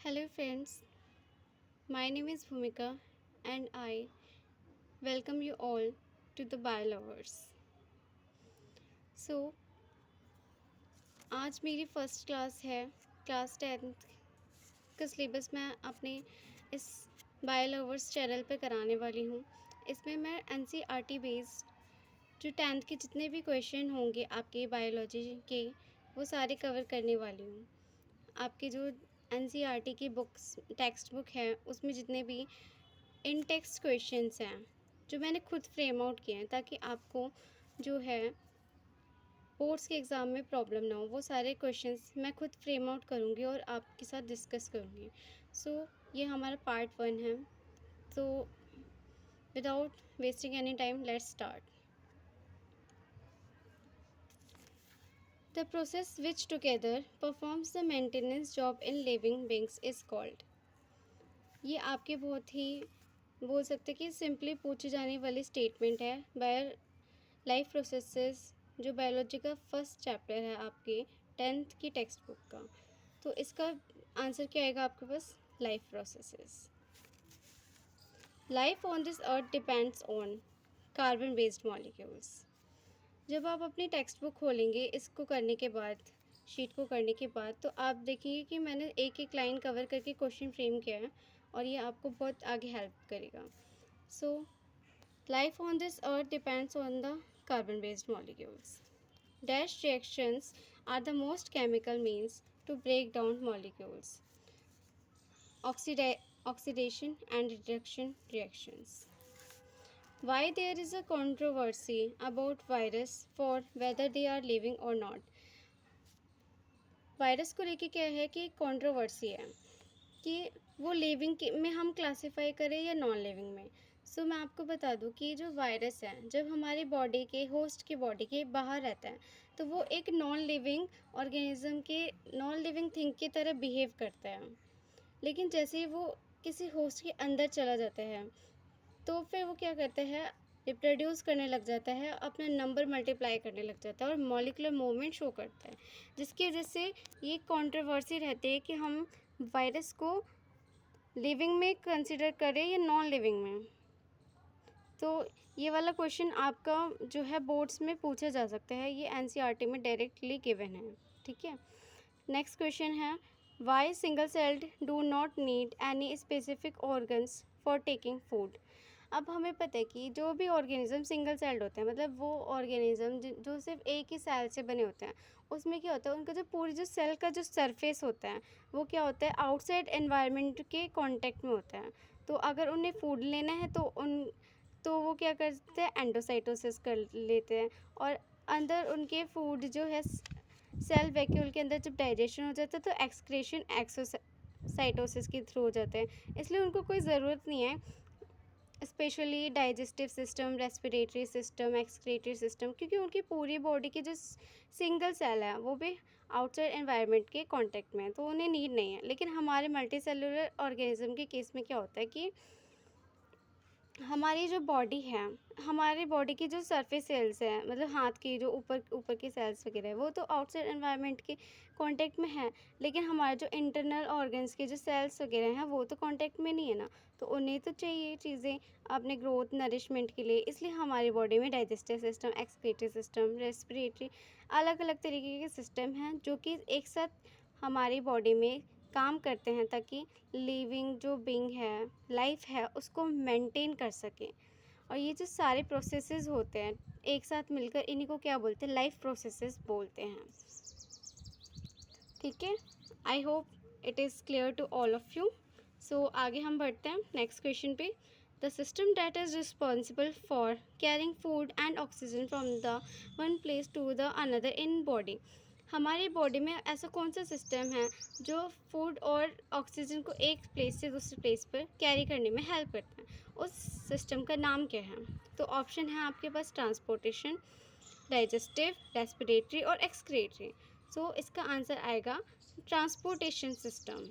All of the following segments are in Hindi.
Hello, friends. My name is Bhumika, and I welcome you all to the Biolovers. So, आज मेरी फर्स्ट क्लास है, क्लास 10th का सिलेबस मैं अपने इस बायोलवर्स चैनल पे कराने वाली हूँ। इसमें मैं एनसीईआरटी बेस्ड जो 10th के जितने भी क्वेश्चन होंगे आपके बायोलॉजी के, वो सारे कवर करने वाली हूँ। आपके जो एनसीईआरटी की बुक्स टेक्स्ट बुक है, उसमें जितने भी इन टेक्स्ट क्वेश्चंस हैं जो मैंने खुद फ्रेम आउट किए हैं, ताकि आपको जो है बोर्ड्स के एग्ज़ाम में प्रॉब्लम ना हो। वो सारे क्वेश्चंस मैं खुद फ्रेम आउट करूँगी और आपके साथ डिस्कस करूँगी। सो ये हमारा पार्ट 1 है। तो without wasting any time, let's start. The process which together performs the maintenance job in living beings is called. ये आपके बहुत ही बोल सकते कि सिंपली पूछी जाने वाली स्टेटमेंट है। लाइफ प्रोसेसेस जो बायोलॉजी का फर्स्ट चैप्टर है आपके 10th की टेक्स्ट बुक का, तो इसका आंसर क्या आएगा आपके पास? Life processes. Life on this earth depends on carbon based molecules. जब आप अपनी टेक्स्ट बुक खोलेंगे इसको करने के बाद, शीट को करने के बाद, तो आप देखेंगे कि मैंने एक एक लाइन कवर करके क्वेश्चन फ्रेम किया है और ये आपको बहुत आगे हेल्प करेगा। सो life on this earth depends on the carbon based molecules. Dash reactions are the most chemical means to break down molecules. Oxidation and reduction reactions. Why there is a controversy about virus for whether they are living or not. Virus को लेके क्या है कि कंट्रोवर्सी है कि वो लिविंग में हम क्लासिफाई करें या नॉन लिविंग में। सो मैं आपको बता दूं कि जो वायरस है, जब हमारी बॉडी के होस्ट की बॉडी के बाहर रहता है, तो वो एक नॉन लिविंग ऑर्गेनिज्म के, नॉन लिविंग थिंग की तरह बिहेव करता है। लेकिन जैसे ही वो किसी होस्ट के अंदर चला जाता है, तो फिर वो क्या करता है, रिप्रोड्यूस करने लग जाता है, अपना नंबर मल्टीप्लाई करने लग जाता है और मॉलिकुलर मूवमेंट शो करता है, जिसकी वजह से ये कंट्रोवर्सी रहती है कि हम वायरस को लिविंग में कंसिडर करें या नॉन लिविंग में। तो ये वाला क्वेश्चन आपका जो है बोर्ड्स में पूछा जा सकता है, ये एनसीईआरटी में डायरेक्टली गिवन है। ठीक है, नेक्स्ट क्वेश्चन है, why single celled do not need any specific organs for taking food. अब हमें पता है कि जो भी ऑर्गेनिज्म सिंगल सेल्ड होते हैं, मतलब वो ऑर्गेनिज्म जो सिर्फ एक ही सेल से बने होते हैं, उसमें क्या होता है, उनका जो पूरी जो सेल का जो सरफेस होता है वो क्या होता है, आउटसाइड एनवायरनमेंट के कांटेक्ट में होता है। तो अगर उन्हें फूड लेना है तो वो क्या करते हैं, एंडोसाइटोसिस कर लेते हैं, और अंदर उनके फूड जो है सेल वैक्यूल के अंदर जब डाइजेशन हो जाता है तो एक्सक्रीशन एक्सोसाइटोसिस के थ्रू हो जाते हैं। इसलिए उनको कोई ज़रूरत नहीं है specially digestive system, respiratory system, excretory system, क्योंकि उनकी पूरी बॉडी की जो सिंगल सेल है वो भी आउटसाइड एनवायरनमेंट के कांटेक्ट में है, तो उन्हें नीड नहीं है। लेकिन हमारे मल्टी सेलुलर ऑर्गेनिज्म के केस में क्या होता है कि हमारी जो बॉडी है, हमारी बॉडी की जो सरफेस सेल्स हैं, मतलब हाथ की जो ऊपर ऊपर की सेल्स वगैरह है, वो तो आउटसाइड एनवायरनमेंट के कांटेक्ट में है, लेकिन हमारे जो इंटरनल ऑर्गन्स के जो सेल्स वगैरह हैं वो तो कांटेक्ट में नहीं है ना, तो उन्हें तो चाहिए चीज़ें अपने ग्रोथ नरिशमेंट के लिए। इसलिए हमारी बॉडी में digestive system, excretory system, respiratory, अलग अलग तरीके के सिस्टम हैं जो कि एक साथ हमारी बॉडी में काम करते हैं, ताकि लिविंग जो बीइंग है, लाइफ है, उसको मेंटेन कर सकें। और ये जो सारे प्रोसेसेस होते हैं एक साथ मिलकर, इन्हीं को क्या बोलते हैं, लाइफ प्रोसेसेस बोलते हैं। ठीक है, I hope it is clear to all of you. So आगे हम बढ़ते हैं नेक्स्ट क्वेश्चन पे। The system that is responsible for carrying food and oxygen from the one place to the another in body. हमारी बॉडी में ऐसा कौन सा सिस्टम है जो फूड और ऑक्सीजन को एक प्लेस से दूसरे प्लेस पर कैरी करने में हेल्प करता है? उस सिस्टम का नाम क्या है? तो ऑप्शन है आपके पास ट्रांसपोर्टेशन, डाइजेस्टिव, रेस्पिरेटरी और एक्सक्रीटरी। सो इसका आंसर आएगा transportation system.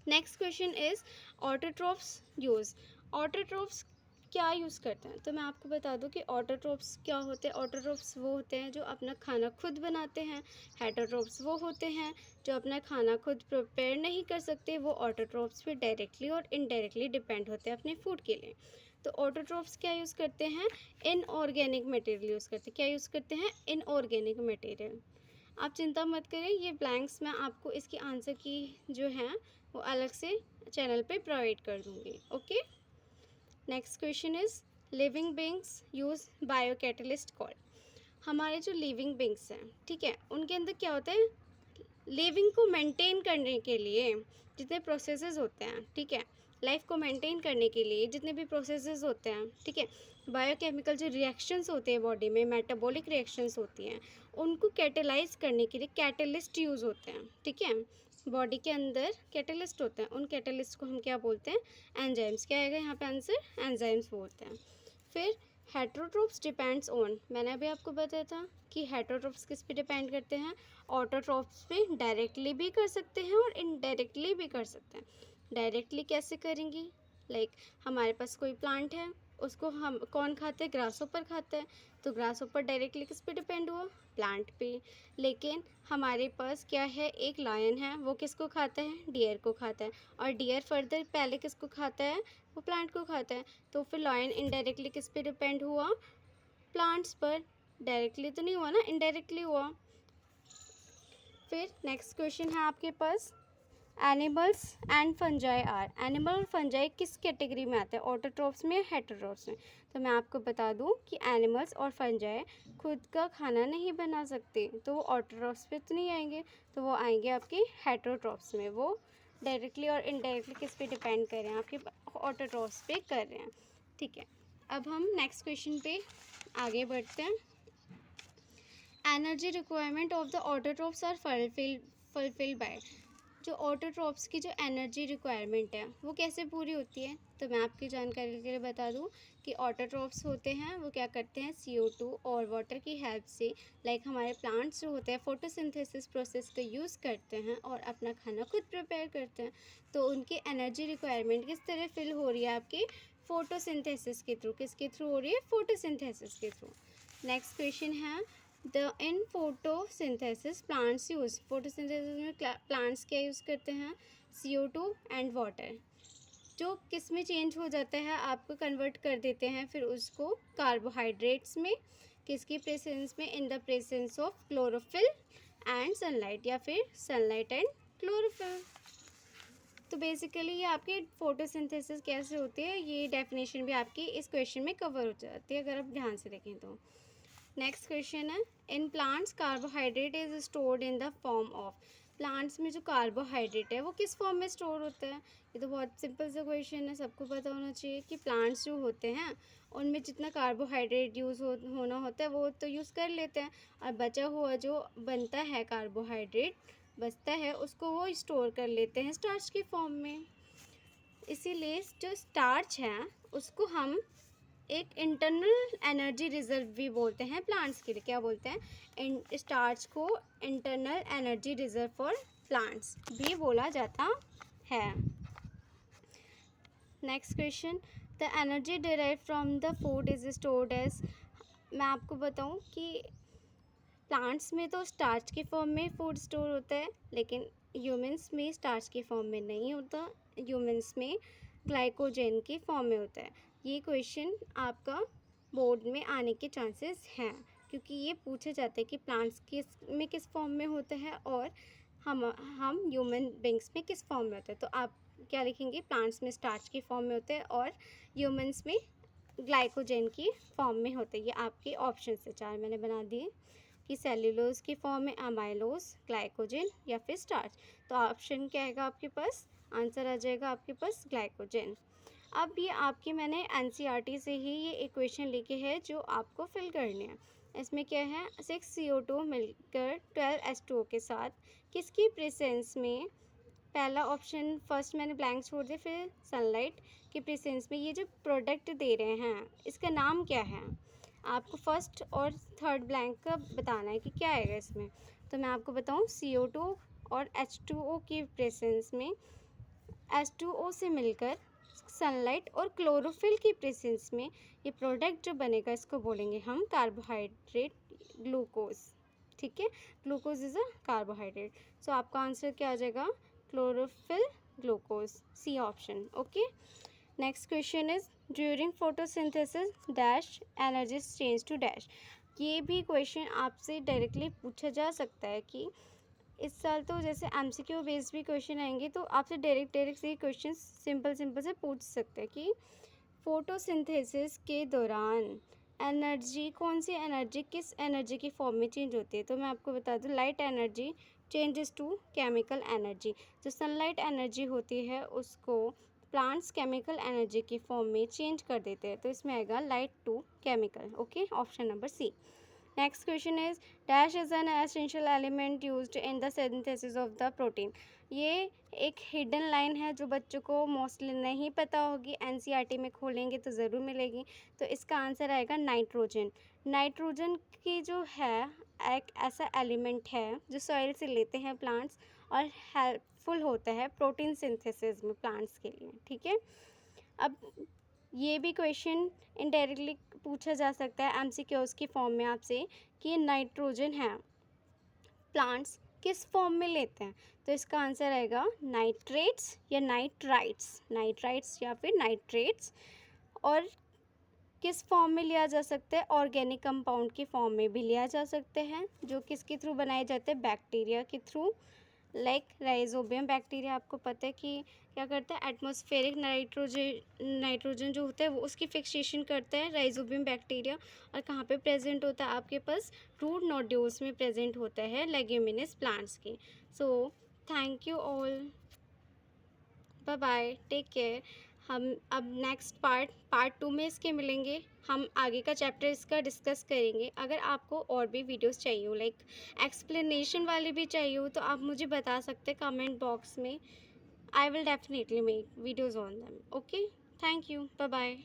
Next question is autotrophs use. Autotrophs क्या यूज़ करते हैं, तो मैं आपको बता दूं कि ऑटोट्रोप्स क्या होते हैं। ऑटोट्रोप्स वो होते हैं जो अपना खाना खुद बनाते हैं। हेटरोट्रोप्स वो होते हैं जो अपना खाना खुद प्रिपेयर नहीं कर सकते। वो ऑटोट्रोप्स पे डायरेक्टली और इनडायरेक्टली डिपेंड होते हैं अपने फूड के लिए। तो ऑटोट्रोप्स क्या यूज़ करते हैं, इनऑर्गेनिक मटेरियल यूज़ करते हैं। क्या यूज़ करते हैं, इनऑर्गेनिक मटेरियल। आप चिंता मत करें, ये ब्लैंक्स मैं आपको इसकी आंसर की जो है वो अलग से चैनल पे प्रोवाइड कर दूँगी। Okay, next question is living beings use biocatalyst call. हमारे जो लिविंग बींग्स हैं, ठीक है, उनके अंदर क्या होता है, लिविंग को मेंटेन करने के लिए जितने प्रोसेसेस होते हैं, ठीक है, लाइफ को मेंटेन करने के लिए जितने भी प्रोसेसेस होते हैं, ठीक है, बायोकेमिकल जो रिएक्शंस होते हैं बॉडी में, मेटाबॉलिक रिएक्शंस होती हैं, उनको कैटेलाइज करने के लिए कैटलिस्ट यूज़ होते हैं। ठीक है, बॉडी के अंदर कैटलिस्ट होते हैं, उन कैटलिस्ट को हम क्या बोलते हैं, एंजाइम्स। क्या आएगा यहाँ पे आंसर, एंजाइम्स बोलते हैं। फिर हेटरोट्रोप्स डिपेंड्स ऑन, मैंने अभी आपको बताया था कि हेटरोट्रोप्स किस पे डिपेंड करते हैं, ऑटोट्रोप्स पे डायरेक्टली भी कर सकते हैं और इनडायरेक्टली भी कर सकते हैं। डायरेक्टली कैसे करेंगे, लाइक हमारे पास कोई प्लांट है, उसको हम कौन खाते हैं, ग्रास ऊपर खाते हैं, तो ग्रास ऊपर डायरेक्टली किस पे डिपेंड हुआ, प्लांट पे। लेकिन हमारे पास क्या है, एक लायन है, वो किसको खाता है, डियर को खाता है, और डियर फर्दर पहले किसको खाता है, वो प्लांट को खाता है। तो फिर लायन इनडायरेक्टली किस पे डिपेंड हुआ, प्लांट्स पर। डायरेक्टली तो नहीं हुआ ना, इनडायरेक्टली हुआ। फिर नेक्स्ट क्वेश्चन है आपके पास, animals and fungi are, animal और फंजाई किस कैटेगरी में आते हैं, ऑटोट्रोप्स में या हेटरोट्रोप्स में। तो मैं आपको बता दूं कि एनिमल्स और फंजाई खुद का खाना नहीं बना सकते, तो वो ऑटोट्रोप्स पे तो नहीं आएंगे, तो वो आएंगे आपके हेटरोट्रोप्स में। वो डायरेक्टली और इनडायरेक्टली किस पे डिपेंड कर रहे हैं, आपके ऑटोट्रोप्स पे कर रहे हैं। ठीक है, अब हम नेक्स्ट क्वेश्चन पे आगे बढ़ते हैं। Energy requirement of the autotrophs are fulfilled by, जो ऑटोट्रोप्स की जो एनर्जी रिक्वायरमेंट है वो कैसे पूरी होती है, तो मैं आपकी जानकारी के लिए बता दूं कि ऑटोट्रोप्स होते हैं वो क्या करते हैं, CO2 और वाटर की हेल्प से, लाइक हमारे प्लांट्स जो होते हैं फोटोसिंथेसिस प्रोसेस का यूज़ करते हैं और अपना खाना खुद प्रिपेयर करते हैं। तो उनकी एनर्जी रिक्वायरमेंट किस तरह फिल हो रही है, आपके फोटोसिंथेसिस के थ्रू। किसके थ्रू हो रही है, फोटोसिंथेसिस के थ्रू। नेक्स्ट क्वेश्चन है, the in photosynthesis plants use, photosynthesis में प्लांट्स क्या यूज़ करते हैं, CO2 एंड वाटर, जो किस में चेंज हो जाता है, आपको कन्वर्ट कर देते हैं फिर उसको कार्बोहाइड्रेट्स में। किसकी प्रेजेंस में, in the presence of chlorophyll and sunlight, या फिर सनलाइट एंड क्लोरोफिल। तो बेसिकली ये आपकी फोटोसिंथेसिस कैसे होती है, ये डेफिनेशन भी आपकी इस क्वेश्चन में कवर हो जाती है अगर आप ध्यान से देखें तो। नेक्स्ट क्वेश्चन है, in plants carbohydrate is stored in the form of, plants में जो कार्बोहाइड्रेट है वो किस फॉर्म में स्टोर होता है। ये तो बहुत सिंपल सा क्वेश्चन है, सबको पता होना चाहिए कि प्लांट्स जो होते हैं उनमें जितना कार्बोहाइड्रेट होना होता है वो तो यूज़ कर लेते हैं, और बचा हुआ जो बनता है कार्बोहाइड्रेट बचता है उसको वो स्टोर कर लेते हैं स्टार्च के फॉर्म में। इसीलिए जो स्टार्च है उसको हम एक इंटरनल एनर्जी रिजर्व भी बोलते हैं प्लांट्स के लिए। क्या बोलते हैं, स्टार्च को internal energy reserve for plants भी बोला जाता है। Next question, the energy derive from the food is stored as, मैं आपको बताऊं कि प्लांट्स में तो स्टार्च के फॉर्म में फूड स्टोर होता है, लेकिन ह्यूमंस में स्टार्च के फॉर्म में नहीं होता, ह्यूमंस में ग्लाइकोजन के फॉर्म में होता है। ये क्वेश्चन आपका बोर्ड में आने के चांसेस हैं, क्योंकि ये पूछा जाता है कि प्लांट्स किस फॉर्म में होता है और हम ह्यूमन बींग्स में किस फॉर्म में होता है। तो आप क्या लिखेंगे, प्लांट्स में स्टार्च की फॉर्म में होते हैं और ह्यूमंस में ग्लाइकोजन की फॉर्म में होते हैं। ये आपके ऑप्शन से 4 मैंने बना दिए कि सेल्यूलोज की फॉर्म में अमाइलोज, ग्लाइकोजन या फिर स्टार्च। तो ऑप्शन क्या आएगा आपके पास, आंसर आ जाएगा आपके पास ग्लाइकोजन। अब ये आपके मैंने NCERT से ही ये इक्वेशन लिखे हैं जो आपको फिल करने हैं। इसमें क्या है, 6CO2 मिलकर 12H2O के साथ किसकी प्रेजेंस में, पहला ऑप्शन फर्स्ट मैंने ब्लैंक छोड़ दिया, फिर सनलाइट की प्रेजेंस में ये जो प्रोडक्ट दे रहे हैं इसका नाम क्या है। आपको फर्स्ट और थर्ड ब्लैंक का बताना है कि क्या आएगा इसमें। तो मैं आपको बताऊं, CO2 और H2O की प्रेजेंस में H2O से मिलकर सनलाइट और क्लोरोफिल की प्रेजेंस में ये प्रोडक्ट जो बनेगा इसको बोलेंगे हम कार्बोहाइड्रेट ग्लूकोज। ठीक है, glucose is a carbohydrate. So आपका आंसर क्या आ जाएगा? Chlorophyll glucose, C option. Okay, next question is during photosynthesis dash energy change to dash. ये भी क्वेश्चन आपसे डायरेक्टली पूछा जा सकता है कि इस साल तो जैसे एमसीक्यू बेस्ड भी क्वेश्चन आएंगे तो आपसे डायरेक्ट से क्वेश्चन सिंपल से पूछ सकते हैं कि फोटोसिंथेसिस के दौरान एनर्जी, कौन सी एनर्जी किस एनर्जी की फॉर्म में चेंज होती है। तो मैं आपको बता दूं, light energy changes to chemical energy. जो सनलाइट एनर्जी होती है उसको प्लांट्स केमिकल एनर्जी की फॉर्म में चेंज कर देते हैं, तो इसमें आएगा light to chemical. Okay, option number C. Next question is dash is an essential element used in the synthesis of the protein. ये एक हिडन लाइन है जो बच्चों को मोस्टली नहीं पता होगी, एनसीईआरटी में खोलेंगे तो ज़रूर मिलेगी। तो इसका आंसर आएगा नाइट्रोजन। नाइट्रोजन की जो है एक ऐसा एलिमेंट है जो सॉइल से लेते हैं प्लांट्स और हेल्पफुल होता है प्रोटीन सिंथेसिस में प्लांट्स के लिए। ठीक है, अब ये भी क्वेश्चन इनडायरेक्टली पूछा जा सकता है एमसीक्यूज की फॉर्म में आपसे कि नाइट्रोजन है प्लांट्स किस फॉर्म में लेते हैं। तो इसका आंसर आएगा नाइट्रेट्स या नाइट्राइट्स, नाइट्राइट्स या फिर नाइट्रेट्स। और किस फॉर्म में लिया जा सकता है? ऑर्गेनिक कंपाउंड की फॉर्म में भी लिया जा सकते हैं, जो किसके थ्रू बनाए जाते हैं? बैक्टीरिया के थ्रू। लाइक राइजोबियम बैक्टीरिया, आपको पता है कि क्या करता है? एटमॉस्फेरिक नाइट्रोजन जो होता है वो उसकी फिक्सेशन करता है राइजोबियम बैक्टीरिया। और कहाँ पे प्रेजेंट होता है आपके पास? रूट नोड्यूल्स में प्रेजेंट होता है लेग्यूमिनस प्लांट्स के। So thank you all, bye bye, take care. हम अब नेक्स्ट पार्ट 2 में इसके मिलेंगे। हम आगे का चैप्टर इसका डिस्कस करेंगे। अगर आपको और भी वीडियोस चाहिए हो, लाइक एक्सप्लेनेशन वाली भी चाहिए हो, तो आप मुझे बता सकते हैं कमेंट बॉक्स में। I will definitely make videos on them. Okay, thank you, bye bye.